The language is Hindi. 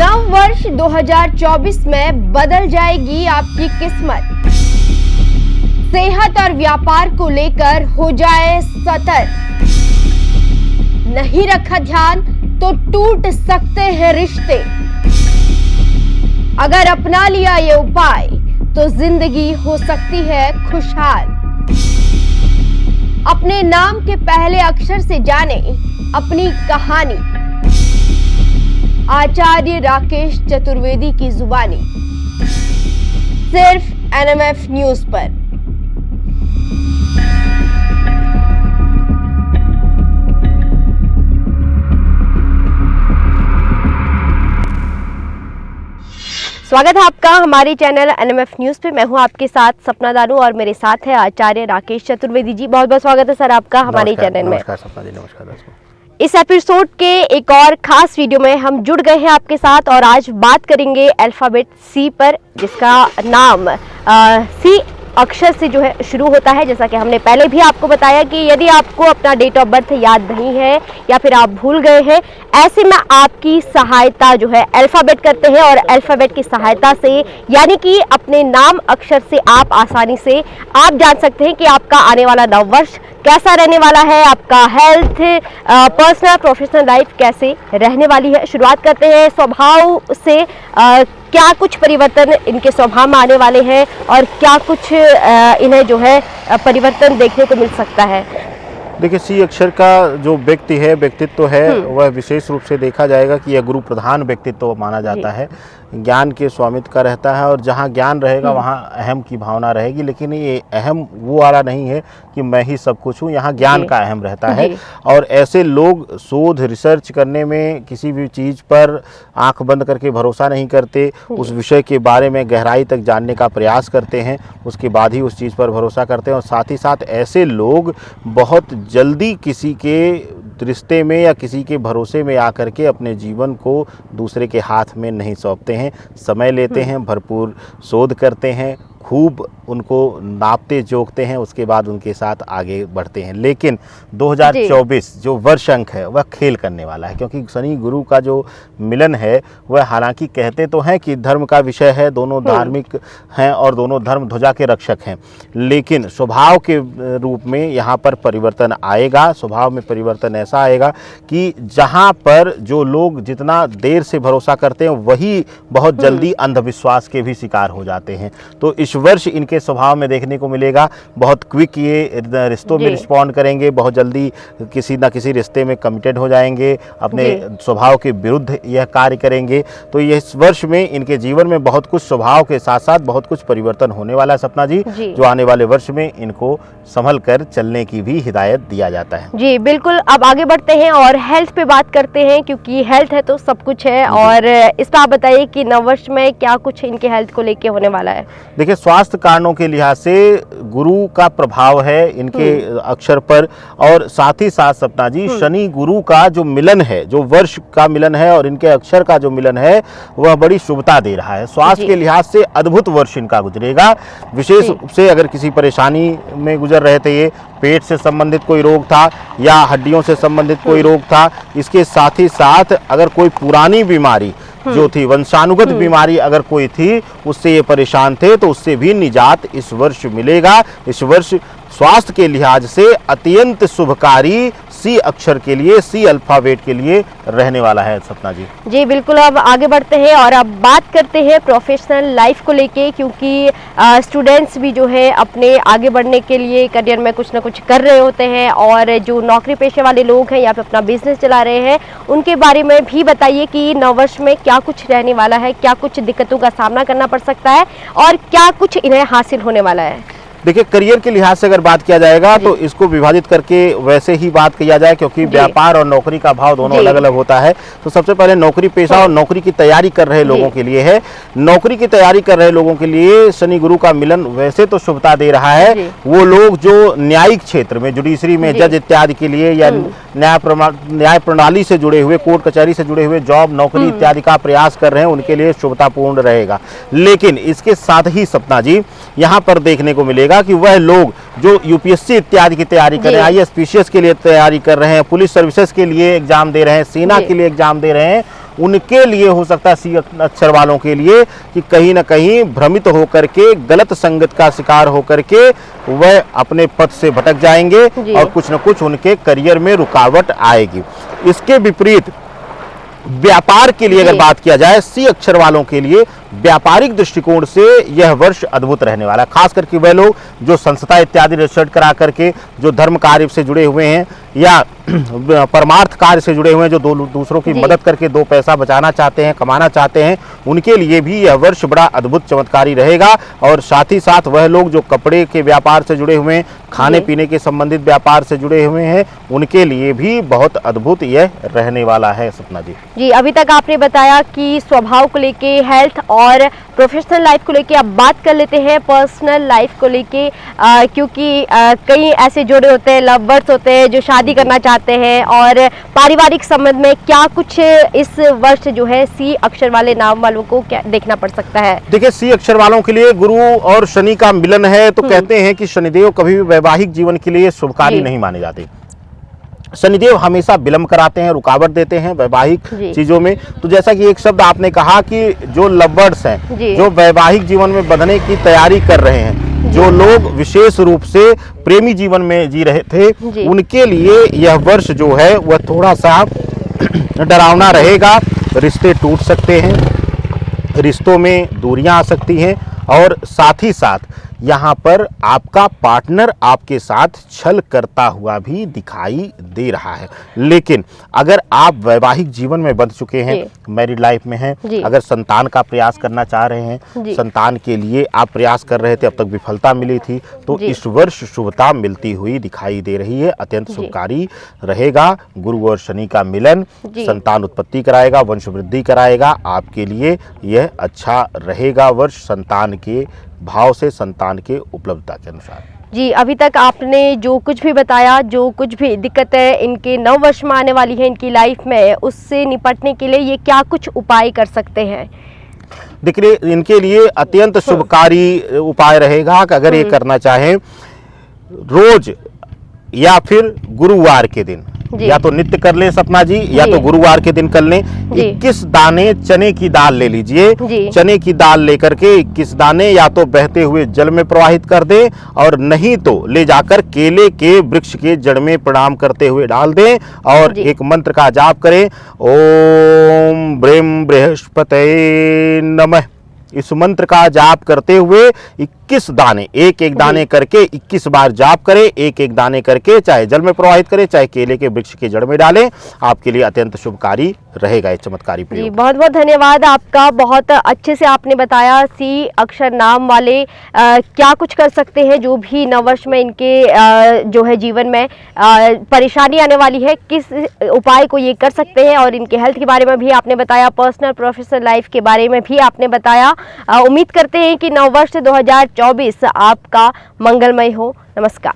नव वर्ष 2024 में बदल जाएगी आपकी किस्मत। सेहत और व्यापार को लेकर हो जाए सतर्क। नहीं रखा ध्यान तो टूट सकते हैं रिश्ते। अगर अपना लिया ये उपाय तो जिंदगी हो सकती है खुशहाल। अपने नाम के पहले अक्षर से जाने अपनी कहानी। आचार्य राकेश चतुर्वेदी की जुबानी, सिर्फ NMF न्यूज पर। स्वागत है आपका हमारे चैनल NMF न्यूज पे। मैं हूं आपके साथ सपना दानू और मेरे साथ है आचार्य राकेश चतुर्वेदी जी। बहुत बहुत स्वागत है सर आपका हमारे चैनल में। नमस्कार सपना जी, नमस्कार दर्शकों। इस एपिसोड के एक और खास वीडियो में हम जुड़ गए हैं आपके साथ और आज बात करेंगे अल्फाबेट सी पर, जिसका नाम सी अक्षर से जो है शुरू होता है। जैसा कि हमने पहले भी आपको बताया कि यदि आपको अपना डेट ऑफ बर्थ याद नहीं है या फिर आप भूल गए हैं, ऐसे में आपकी सहायता जो है अल्फाबेट करते हैं और अल्फाबेट की सहायता से यानी कि अपने नाम अक्षर से आप आसानी से आप जान सकते हैं कि आपका आने वाला नव वर्ष कैसा रहने वाला है, आपका हेल्थ, पर्सनल प्रोफेशनल लाइफ कैसे रहने वाली है। शुरुआत करते हैं स्वभाव से। क्या कुछ परिवर्तन इनके स्वभाव में आने वाले हैं और क्या कुछ इन्हें जो है परिवर्तन देखने को मिल सकता है। देखिए, सी अक्षर का जो व्यक्ति है, व्यक्तित्व है, वह विशेष रूप से देखा जाएगा कि यह गुरु प्रधान व्यक्तित्व माना जाता है। ज्ञान के स्वामित्व का रहता है और जहाँ ज्ञान रहेगा वहाँ अहम की भावना रहेगी। लेकिन ये अहम वो वाला नहीं है कि मैं ही सब कुछ हूँ, यहाँ ज्ञान का अहम रहता है। और ऐसे लोग शोध रिसर्च करने में किसी भी चीज़ पर आंख बंद करके भरोसा नहीं करते, उस विषय के बारे में गहराई तक जानने का प्रयास करते हैं, उसके बाद ही उस चीज़ पर भरोसा करते हैं। और साथ ही साथ ऐसे लोग बहुत जल्दी किसी के रिश्ते में या किसी के भरोसे में आकर के अपने जीवन को दूसरे के हाथ में नहीं सौंपते हैं। समय लेते हैं, भरपूर शोध करते हैं, खूब उनको नापते जोखते हैं, उसके बाद उनके साथ आगे बढ़ते हैं। लेकिन 2024 जो वर्ष अंक है वह खेल करने वाला है, क्योंकि शनि गुरु का जो मिलन है वह हालांकि कहते तो हैं कि धर्म का विषय है, दोनों धार्मिक हैं और दोनों धर्म ध्वजा के रक्षक हैं, लेकिन स्वभाव के रूप में यहाँ पर परिवर्तन आएगा। स्वभाव में परिवर्तन ऐसा आएगा कि जहाँ पर जो लोग जितना देर से भरोसा करते हैं वही बहुत जल्दी अंधविश्वास के भी शिकार हो जाते हैं। तो इस वर्ष इनके स्वभाव में देखने को मिलेगा, बहुत क्विक ये रिश्तों में रिस्पॉन्ड करेंगे, बहुत जल्दी किसी ना किसी रिश्ते में कमिटेड हो जाएंगे, अपने स्वभाव के विरुद्ध यह कार्य करेंगे। तो ये इस वर्ष में इनके जीवन में बहुत कुछ स्वभाव के साथ साथ बहुत कुछ परिवर्तन होने वाला है सपना जी, जो आने वाले वर्ष में इनको संभल कर चलने की भी हिदायत दिया जाता है। जी बिल्कुल। अब आगे बढ़ते हैं और हेल्थ पे बात करते हैं, क्योंकि हेल्थ है तो सब कुछ है। और इस पर आप बताइए कि नव वर्ष में क्या कुछ इनके हेल्थ को लेके होने वाला है। देखिए, स्वास्थ्य कारणों के लिहाज से गुरु का प्रभाव है इनके अक्षर पर, और साथ ही साथ सपना जी शनि गुरु का जो मिलन है, जो वर्ष का मिलन है और इनके अक्षर का जो मिलन है वह बड़ी शुभता दे रहा है। स्वास्थ्य के लिहाज से अद्भुत वर्ष इनका गुजरेगा। विशेष रूप से अगर किसी परेशानी में गुजर रहे थे, ये पेट से संबंधित कोई रोग था या हड्डियों से संबंधित कोई रोग था, इसके साथ ही साथ अगर कोई पुरानी बीमारी जो थी, वंशानुगत बीमारी अगर कोई थी, उससे ये परेशान थे, तो उससे भी निजात इस वर्ष मिलेगा। इस वर्ष स्वास्थ्य के लिहाज से अत्यंत शुभकारी सी अक्षर के लिए, सी अल्फाबेट के लिए रहने वाला है सपना जी। जी बिल्कुल। अब आगे बढ़ते हैं और अब बात करते हैं प्रोफेशनल लाइफ को लेके, क्योंकि स्टूडेंट्स भी जो है अपने आगे बढ़ने के लिए करियर में कुछ ना कुछ कर रहे होते हैं, और जो नौकरी पेशे वाले लोग हैं या फिर अपना बिजनेस चला रहे हैं, उनके बारे में भी बताइए कि नव वर्ष में क्या कुछ रहने वाला है, क्या कुछ दिक्कतों का सामना करना पड़ सकता है और क्या कुछ इन्हें हासिल होने वाला है। देखिए, करियर के लिहाज से अगर बात किया जाएगा तो इसको विभाजित करके वैसे ही बात किया जाए, क्योंकि व्यापार और नौकरी का भाव दोनों अलग अलग होता है। तो सबसे पहले नौकरी पेशा और नौकरी की तैयारी कर रहे लोगों के लिए है। नौकरी की तैयारी कर रहे लोगों के लिए शनि गुरु का मिलन वैसे तो शुभता दे रहा है। वो लोग जो न्यायिक क्षेत्र में, जुडिशरी में जज इत्यादि के लिए या न्याय प्रणाली से जुड़े हुए, कोर्ट कचहरी से जुड़े हुए जॉब, नौकरी इत्यादि का प्रयास कर रहे हैं, उनके लिए शुभतापूर्ण रहेगा। लेकिन इसके साथ ही सपना जी यहाँ पर देखने को मिलेगा कि वह लोग जो यूपीएससी इत्यादि की तैयारी कर रहे हैं, आईएएस पीसीएस के लिए तैयारी कर रहे हैं, पुलिस सर्विसेज के लिए एग्जाम दे रहे हैं, सेना के लिए एग्जाम दे रहे हैं, उनके लिए हो सकता है सी अक्षर वालों के लिए कि कहीं ना कहीं भ्रमित होकर के गलत संगत का शिकार होकर के वह अपने पथ से भटक जाएंगे और कुछ न कुछ उनके करियर में रुकावट आएगी। इसके विपरीत व्यापार के लिए अगर बात किया जाए, सी अक्षर वालों के लिए व्यापारिक दृष्टिकोण से यह वर्ष अद्भुत रहने वाला है। खास करके वह लोग जो संस्था इत्यादि रजिस्टर्ड करा करके जो धर्म कार्य से जुड़े हुए हैं या परमार्थ कार्य से जुड़े हुए हैं, जो दूसरों की मदद करके दो पैसा बचाना चाहते हैं, कमाना चाहते हैं, उनके लिए भी यह वर्ष बड़ा अद्भुत चमत्कारी रहेगा। और साथ ही साथ वह लोग जो कपड़े के व्यापार से जुड़े हुए हैं, खाने पीने के संबंधित व्यापार से जुड़े हुए हैं, उनके लिए भी बहुत अद्भुत यह रहने वाला है। सपना जी, अभी तक आपने बताया कि स्वभाव को लेके, हेल्थ और प्रोफेशनल लाइफ को लेके, अब बात कर लेते हैं पर्सनल लाइफ को लेके, क्योंकि कई ऐसे जोड़े होते हैं, लव बर्ड्स होते हैं जो शादी करना चाहते हैं, और पारिवारिक संबंध में क्या कुछ इस वर्ष जो है सी अक्षर वाले नाम वालों को क्या देखना पड़ सकता है? देखिए, सी अक्षर वालों के लिए गुरु और शनि का मिलन है, तो कहते हैं कि शनिदेव कभी भी वैवाहिक जीवन के लिए शुभकारी नहीं माने जाते। शनिदेव हमेशा विलंब कराते हैं, रुकावट देते हैं वैवाहिक चीजों में। तो जैसा कि एक शब्द आपने कहा कि जो लवर्स हैं, जो वैवाहिक जीवन में बंधने की तैयारी कर रहे हैं, जो लोग विशेष रूप से प्रेमी जीवन में जी रहे थे, उनके लिए यह वर्ष जो है वह थोड़ा सा डरावना रहेगा। रिश्ते टूट सकते हैं, रिश्तों में दूरियां आ सकती हैं, और साथ ही साथ यहाँ पर आपका पार्टनर आपके साथ छल करता हुआ भी दिखाई दे रहा है। लेकिन अगर आप वैवाहिक जीवन में बंध चुके हैं, मैरिड लाइफ में हैं, अगर संतान का प्रयास करना चाह रहे हैं, संतान के लिए आप प्रयास कर रहे थे, अब तक विफलता मिली थी, तो इस वर्ष शुभता मिलती हुई दिखाई दे रही है। अत्यंत शुभकारी रहेगा। गुरु और शनि का मिलन संतान उत्पत्ति कराएगा, वंश वृद्धि कराएगा। आपके लिए यह अच्छा रहेगा वर्ष, संतान के भाव से, संतान के उपलब्धता के अनुसार। जी, अभी तक आपने जो कुछ भी बताया, जो कुछ भी दिक्कतें इनके नव वर्ष में आने वाली है इनकी लाइफ में, उससे निपटने के लिए ये क्या कुछ उपाय कर सकते हैं? देखिए, इनके लिए अत्यंत शुभकारी उपाय रहेगा कि अगर ये करना चाहें, रोज या फिर गुरुवार के दिन, या तो नित्य कर लें सपना जी, या तो गुरुवार के दिन कर लें। 21 दाने चने की दाल ले लीजिए। चने की दाल लेकर के 21 दाने या तो बहते हुए जल में प्रवाहित कर दें, और नहीं तो ले जाकर केले के वृक्ष के जड़ में प्रणाम करते हुए डाल दें, और एक मंत्र का जाप करें, ओम ब्रीम बृहस्पतये नमः। इस मंत्र का जाप करते हुए 21 दाने, एक एक दाने करके 21 बार जाप करें। एक एक दाने करके चाहे जल में प्रवाहित करें, चाहे केले के वृक्ष के जड़ में डालें। आपके लिए अत्यंत शुभकारी रहेगा ये चमत्कारी प्रयोग। बहुत बहुत धन्यवाद आपका, बहुत अच्छे से आपने बताया सी अक्षर नाम वाले क्या कुछ कर सकते हैं, जो भी नववर्ष में इनके जो है जीवन में परेशानी आने वाली है, किस उपाय को ये कर सकते हैं, और इनके हेल्थ के बारे में भी आपने बताया, पर्सनल प्रोफेशनल लाइफ के बारे में भी आपने बताया। उम्मीद करते हैं कि नववर्ष 2024 आपका मंगलमय हो। नमस्कार।